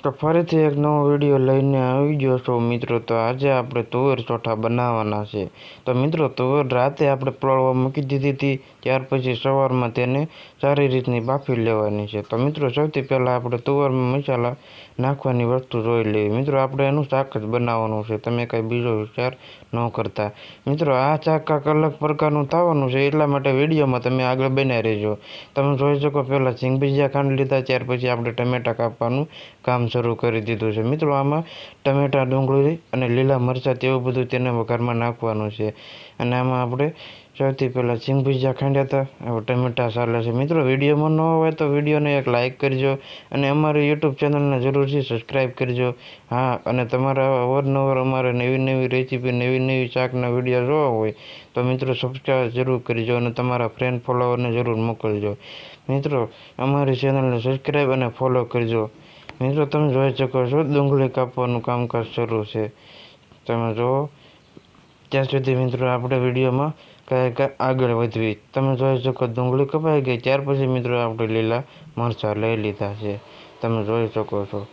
તો ફરીથી એક નવો વિડીયો લઈને આવી ગયો છો મિત્રો। તો આજે આપણે તુવેર ચોઠા બનાવવાના છે। તો મિત્રો તુવેર રાતે આપણે પલળવા મૂકી દીધી હતી, ત્યાર પછી સવારમાં તેને સારી રીતની બાફી લેવાની છે। તો મિત્રો સૌથી પહેલાં આપણે તુવેરમાં મસાલા નાખવાની વસ્તુ જોઈ લેવી। મિત્રો આપણે એનું શાક જ બનાવવાનું છે, તમે કંઈ બીજો વિચાર ન કરતા। મિત્રો આ શાક કાંઈક અલગ પ્રકારનું થવાનું છે, એટલા માટે વિડીયોમાં તમે આગળ બનાવી રહેજો। તમે જોઈ શકો પહેલાં સિંગ ભજીયા ખાંડ લીધા, ત્યાર પછી આપણે ટમેટાં કાપવાનું કામ શરૂ કરી દીધું છે। મિત્રો આમાં ટમેટાં, ડુંગળી અને લીલા મરચાં તેવું બધું તેને વઘારમાં નાખવાનું છે। અને આમાં આપણે સૌથી પહેલાં સિંગ ભજીયા ખાંડ્યા હતા, હવે ટમેટાં ચાલે છે। મિત્રો વિડીયોમાં ન હોય તો વિડીયોને એક લાઇક કરજો અને અમારી યુટ્યુબ ચેનલને જરૂરથી સબસ્ક્રાઈબ કરજો। હા, અને તમારા અવારનવાર અમારે નવી નવી રેસીપી, નવી નવી શાકના વિડીયો જોવા હોય તો મિત્રો સબસ્ક્રાઈબ જરૂર કરજો અને તમારા ફ્રેન્ડ ફોલોવરને જરૂર મોકલજો। મિત્રો અમારી ચેનલને સબસ્ક્રાઈબ અને ફોલો કરજો। મિત્રો તમે જોઈ શકો છો ડુંગળી કાપવાનું કામકાજ શરૂ છે, તમે જુઓ ત્યાં સુધી મિત્રો આપણે વિડીયોમાં કાંઈક આગળ વધવી। તમે જોઈ શકો ડુંગળી કપાઈ ગઈ, ત્યાર પછી મિત્રો આપણે લીલા મરચાં લઈ લીધા છે, તમે જોઈ શકો છો।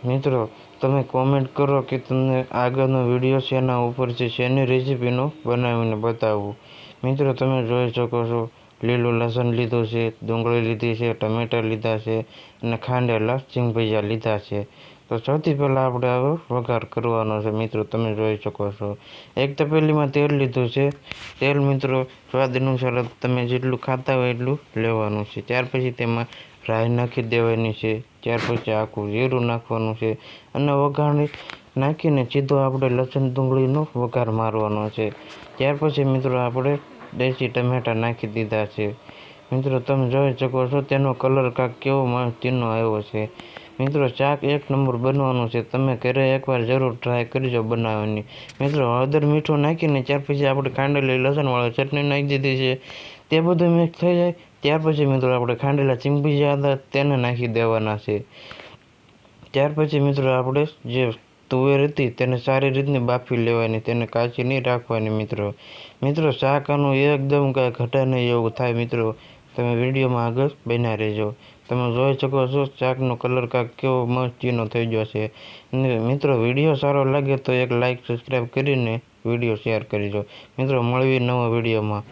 મિત્રો તમે કોમેન્ટ કરો કે તમને આગળનો વિડીયો શેના ઉપર છે, શેની રેસીપીનો બનાવીને બતાવવું। મિત્રો તમે જોઈ શકો છો લીલું લસણ લીધું છે, ડુંગળી લીધી છે, ટમેટાં લીધા છે અને ખાંડેલા સિંગ ભજીયા લીધા છે। તો સૌથી પહેલાં આપણે હવે વઘાર કરવાનો છે। મિત્રો તમે જોઈ શકો છો એક તપેલીમાં તેલ લીધું છે। તેલ મિત્રો સ્વાદ અનુસાર તમે જેટલું ખાતા હોય એટલું લેવાનું છે। ત્યાર પછી તેમાં રાઈ નાખી દેવાની છે, ત્યાર પછી આખું જીરું નાખવાનું છે અને વઘાર નાખીને સીધો આપણે લસણ ડુંગળીનો વઘાર મારવાનો છે। ત્યાર પછી મિત્રો આપણે દેશી ટમેટાં નાખી દીધા છે। મિત્રો તમે જોઈ શકો છો તેનો કલર કાંક કેવો મસ્તીનો આવ્યો છે। મિત્રો શાક એક નંબર બનવાનું છે, તમે ઘરે એકવાર જરૂર ટ્રાય કરજો બનાવવાની। મિત્રો હળદર મીઠું નાખીને ત્યાર પછી આપણે ખાંડેલી લસણવાળી ચટણી નાખી દીધી છે। તે બધું મિક્સ થઈ જાય ત્યાર પછી મિત્રો આપણે ખાંડેલા સિંગ ભજીયા હતા તેને નાખી દેવાના છે। ત્યાર પછી મિત્રો આપણે જે તુવેર હતી તેને સારી રીતની બાફી લેવાની, તેને કાચી નહીં રાખવાની। મિત્રો શાક આનું એકદમ કાંઈ ઘટે નહીં એવું થાય। મિત્રો તમે વિડીયોમાં આગળ બન્યા રહેજો। તમે જોઈ શકો છો શાકનો કલર કાંઈક કેવો મસ્તીનો થઈ ગયો છે। મિત્રો વિડીયો સારો લાગે તો એક લાઇક, સબસ્ક્રાઈબ કરીને વિડીયો શેર કરજો। મિત્રો મળવી નવા વિડીયોમાં।